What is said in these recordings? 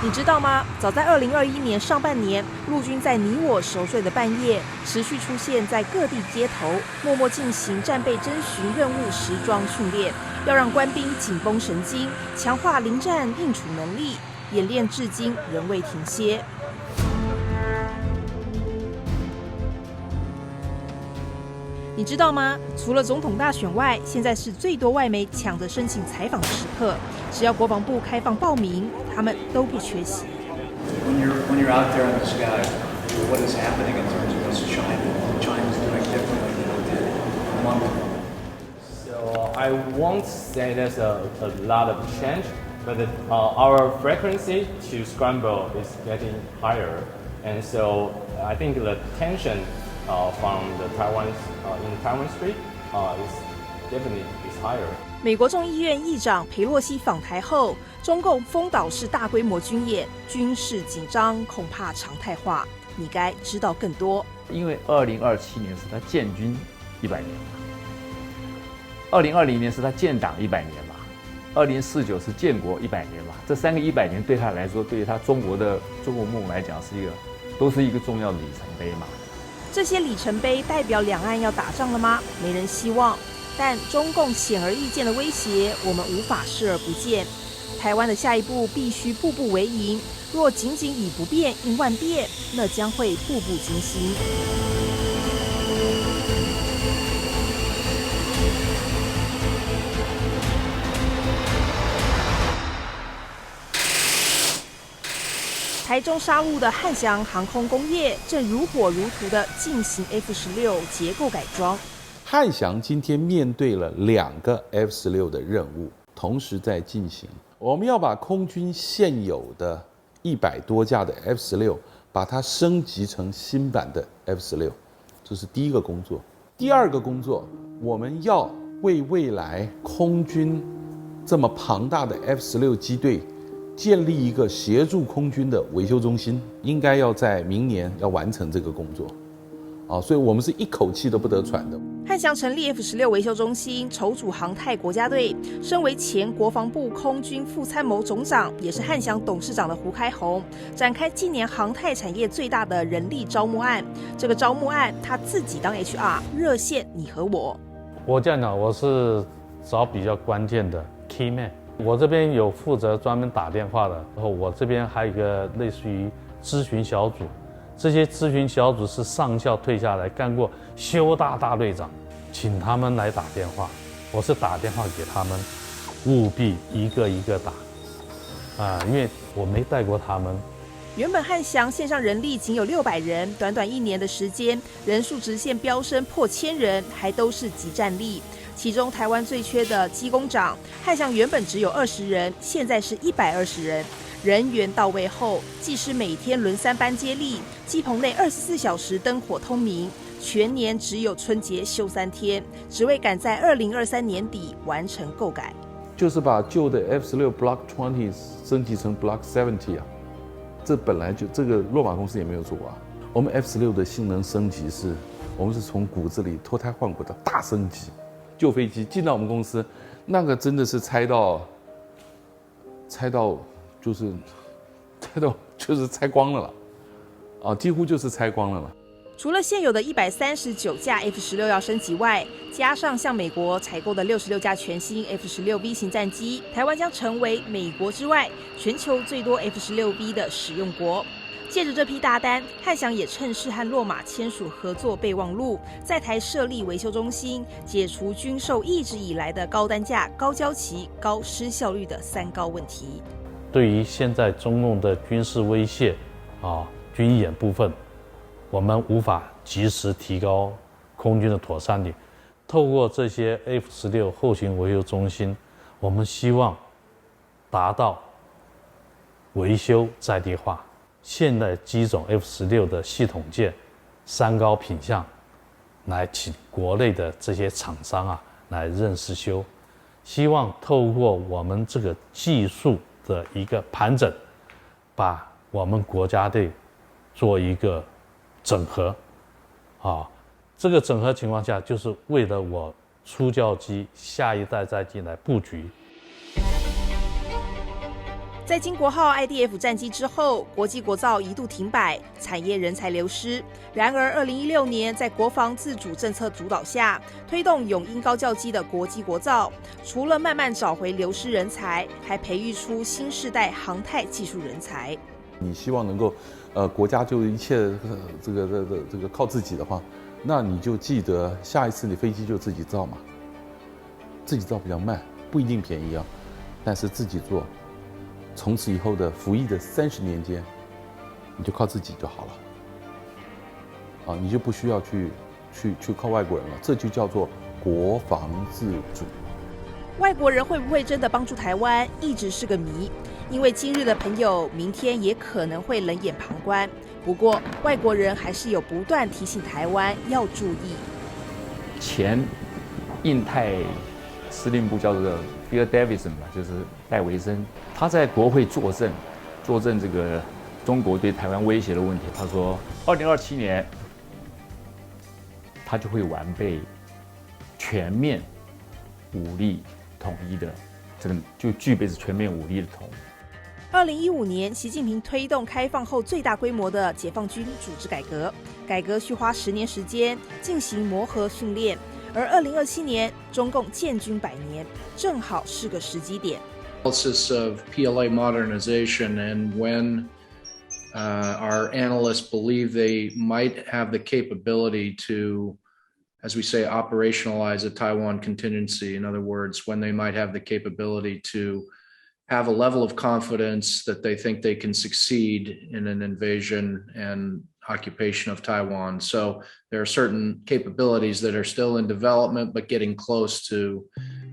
你知道吗？早在2021年上半年，陆军在你我熟睡的半夜，持续出现在各地街头，默默进行战备侦巡任务实装训练，要让官兵紧绷神经，强化临战应处能力。演练至今仍未停歇。你知道吗？除了总统大选外，现在是最多外媒抢着申请采访的时刻。只要国防部开放报名，他们都不缺席。When you're out there in the sky, what is happening in terms of what's China's doing differently than it did a month ago? So I won't say there's a lot of change, but our frequency to scramble is getting higher, and so I think the tension from the in Taiwan Strait is definitely is higher. 美国众议院议长裴洛西访台后，中共封岛式大规模军演，军事紧张恐怕常态化。你该知道更多。因为2027年是他建军100年嘛，2020年是他建党100年嘛，2049是建国100年嘛，这3个100年对他来说，对于他中国梦来讲都是一个重要的里程碑嘛。这些里程碑代表两岸要打仗了吗？没人希望。但中共显而易见的威胁，我们无法视而不见。台湾的下一步必须步步为营，若仅仅以不变应万变，那将会步步惊心。台中沙鹿的汉翔航空工业正如火如荼地进行 F-16结构改装。汉翔今天面对了2个 F-16的任务，同时在进行。我们要把空军现有的100多架的 F-16，把它升级成新版的 F-16，这是第一个工作。第二个工作，我们要为未来空军这么庞大的 F-16机队建立一个协助空军的维修中心，应该要在明年要完成这个工作。所以我们是一口气都不得喘的。汉翔成立 F-16维修中心，筹组航太国家队。身为前国防部空军副参谋总长，也是汉翔董事长的胡开宏，展开今年航太产业最大的人力招募案。这个招募案，他自己当 HR， 热线你和我。我这样讲，我是找比较关键的 key man。我这边有负责专门打电话的，然后我这边还有一个类似于咨询小组。这些咨询小组是上校退下来干过修大队长，请他们来打电话，我是打电话给他们，务必一个一个打，因为我没带过他们。原本汉翔线上人力仅有600人，短短1年的时间，人数直线飙升破1000人，还都是即战力。其中台湾最缺的机工长，汉翔原本只有20人，现在是120人。人员到位后，技师每天轮3班接力，机棚内24小时灯火通明，全年只有春节休3天，只为赶在2023年底完成购改。就是把旧的 F-16 Block 20升级成 Block 70啊，这本来就这个洛马公司也没有做啊。我们 F-16的性能升级我们是从骨子里脱胎换骨的大升级。旧飞机进到我们公司，那个真的是拆到就是拆光了几乎就是拆光了。除了现有的139架 F-16要升级外，加上向美国采购的66架全新 F-16V 型战机，台湾将成为美国之外全球最多 F-16V 的使用国。借着这批大单，汉翔也趁势和洛马签署合作备忘录，在台设立维修中心，解除军售一直以来的高单价、高交期、高失效率的3高问题。对于现在中共的军事威胁军演部分，我们无法及时提高空军的妥善率。透过这些 F-16后勤维修中心，我们希望达到维修在地化。现代机种 F-16的系统件3高品项，来请国内的这些厂商来认识修，希望透过我们这个技术的一个盘整，把我们国家队做一个整合，这个整合情况下，就是为了我初教机下一代战机来布局。在经国号 IDF 战机之后，国际国造一度停摆，产业人才流失。然而，2016年在国防自主政策主导下，推动永鹰高教机的国际国造，除了慢慢找回流失人才，还培育出新世代航太技术人才。你希望能够，国家就一切这个靠自己的话，那你就记得下一次你飞机就自己造嘛。自己造比较慢，不一定便宜啊，但是自己做。从此以后的服役的30年间，你就靠自己就好了，啊，你就不需要去靠外国人了，这就叫做国防自主。外国人会不会真的帮助台湾，一直是个谜，因为今日的朋友，明天也可能会冷眼旁观。不过，外国人还是有不断提醒台湾要注意。前印太司令部叫做Phil Davidson 吧，就是戴维森，他在国会作证这个中国对台湾威胁的问题。他说，2027年他就会完备全面武力统一的，这个就具备是全面武力的统一。2015年，习近平推动开放后最大规模的解放军组织改革，改革需花10年时间进行磨合训练。而2027年，中共建军100年，正好是个时机点。Analysis of PLA modernization, and when our analysts believe they might have the capability to, as we say, operationalize a Taiwan contingency. In other words, when they might have the capability to have a level of confidence that they think they can succeed in an invasion and occupation of Taiwan. So there are certain capabilities that are still in development, but getting close to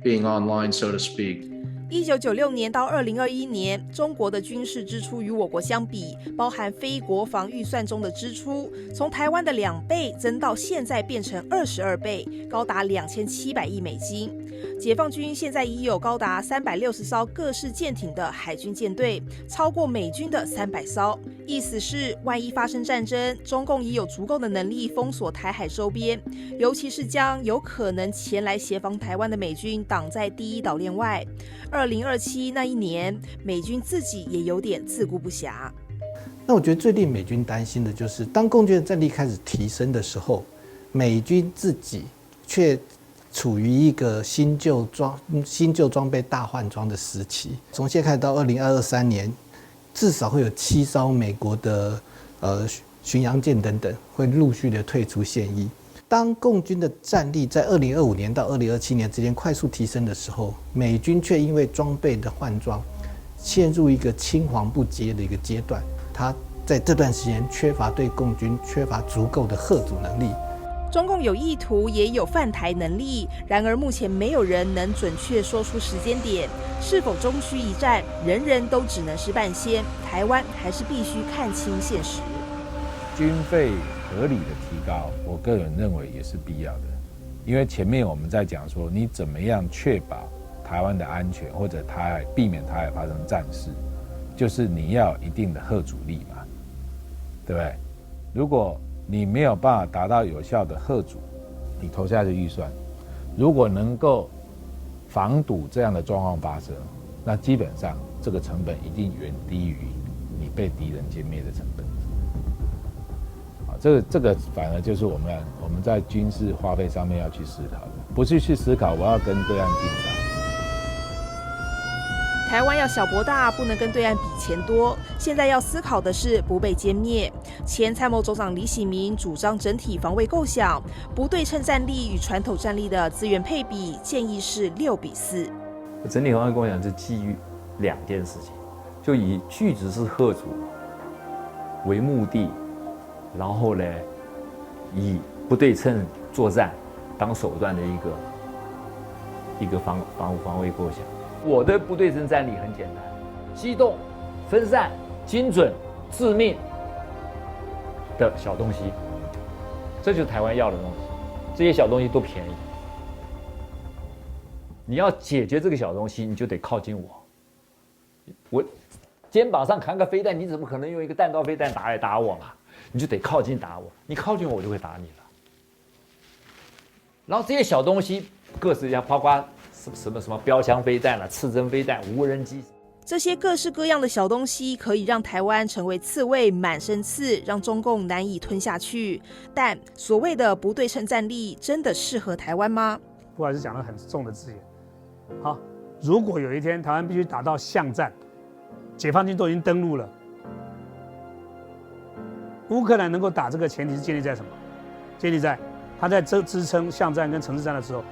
being online, so to speak. 1996年到2021年，中国的军事支出与我国相比，包含非国防预算中的支出，从台湾的2倍增到现在变成22倍，高达2700亿美金。解放军现在已有高达360艘各式舰艇的海军舰队，超过美军的300艘。意思是，万一发生战争，中共已有足够的能力封锁台海周边，尤其是将有可能前来协防台湾的美军挡在第一岛链外。2027那一年，美军自己也有点自顾不暇。那我觉得最令美军担心的就是，当共军的战力开始提升的时候，美军自己却处于一个新旧装备大换装的时期。从现在开始到2023年，至少会有7艘美国的巡洋舰等等会陆续的退出现役。当共军的战力在2025年到2027年之间快速提升的时候，美军却因为装备的换装，陷入一个青黄不接的一个阶段。他在这段时间对共军缺乏足够的嚇阻能力。中共有意图，也有犯台能力，然而目前没有人能准确说出时间点，是否终须一战，人人都只能是半仙。台湾还是必须看清现实。军费合理的提高，我个人认为也是必要的，因为前面我们在讲说，你怎么样确保台湾的安全，或者避免台海发生战事，就是你要有一定的嚇阻力嘛，对不对？如果你没有办法达到有效的嚇阻，你投下的预算，如果能够防堵这样的状况发生，那基本上这个成本一定远低于你被敌人歼灭的成本。这个反而就是我们在军事花费上面要去思考的，不是去思考我要跟对岸竞争。台湾要小博大，不能跟对岸比钱多。现在要思考的是不被歼灭。前参谋总长李喜明主张整体防卫构想，不对称战力与传统战力的资源配比建议是6:4。整体防卫构想是基于2件事情，就以拒止式嚇阻为目的。然后呢，以不对称作战当手段的一个防卫构想。我的不对称战力很简单：机动、分散、精准、致命的小东西，这就是台湾要的东西。这些小东西都便宜，你要解决这个小东西，你就得靠近我。我肩膀上扛个飞弹，你怎么可能用一个弹道飞弹打我嘛？你就得靠近打我，你靠近我就会打你了。然后这些小东西各式各样，包括什么标枪飞弹啦、刺针飞弹、无人机。这些各式各样的小东西可以让台湾成为刺猬满身刺，让中共难以吞下去。但所谓的不对称战力，真的适合台湾吗？不好意思，讲了很重的字眼。好，如果有一天台湾必须打到巷战，解放军都已经登陆了，乌克兰能够打这个前提是建立在什么？建立在他在支撑巷战跟城市战的时候，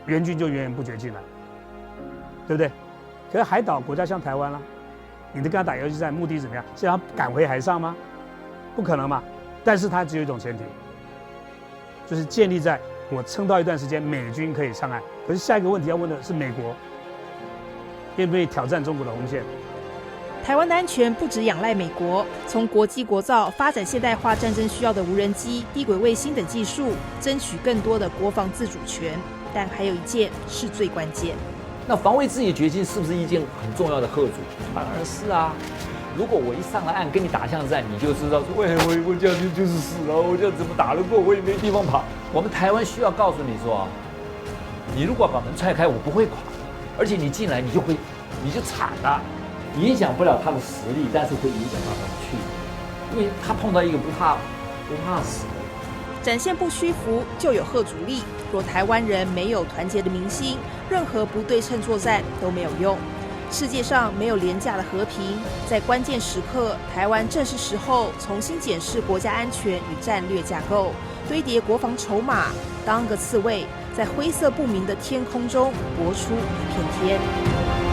援军就源源不绝进来，对不对？可是海岛国家像台湾啦，你跟他打游击战，目的是怎么样？是要赶回海上吗？不可能嘛。但是它只有一种前提，就是建立在我撑到一段时间，美军可以上岸。可是下一个问题要问的是，美国愿不愿意挑战中国的红线？台湾的安全不只仰赖美国，从国际国造发展现代化战争需要的无人机、低轨卫星等技术，争取更多的国防自主权。但还有一件是最关键。那防卫自己的决心是不是一件很重要的贺主？当然是啊。如果我一上了岸跟你打巷战，你就知道说，我这样就是死了，我这样怎么打得过？我也没地方跑。我们台湾需要告诉你说，你如果把门踹开，我不会垮，而且你进来你就惨了，影响不了他的实力，但是会影响到他的去路，因为他碰到一个不怕死的。展现不屈服，就有贺主力。若台湾人没有团结的民心，任何不对称作战都没有用。世界上没有廉价的和平，在关键时刻，台湾正是时候重新检视国家安全与战略架构，堆叠国防筹码，当个刺猬，在灰色不明的天空中搏出一片天。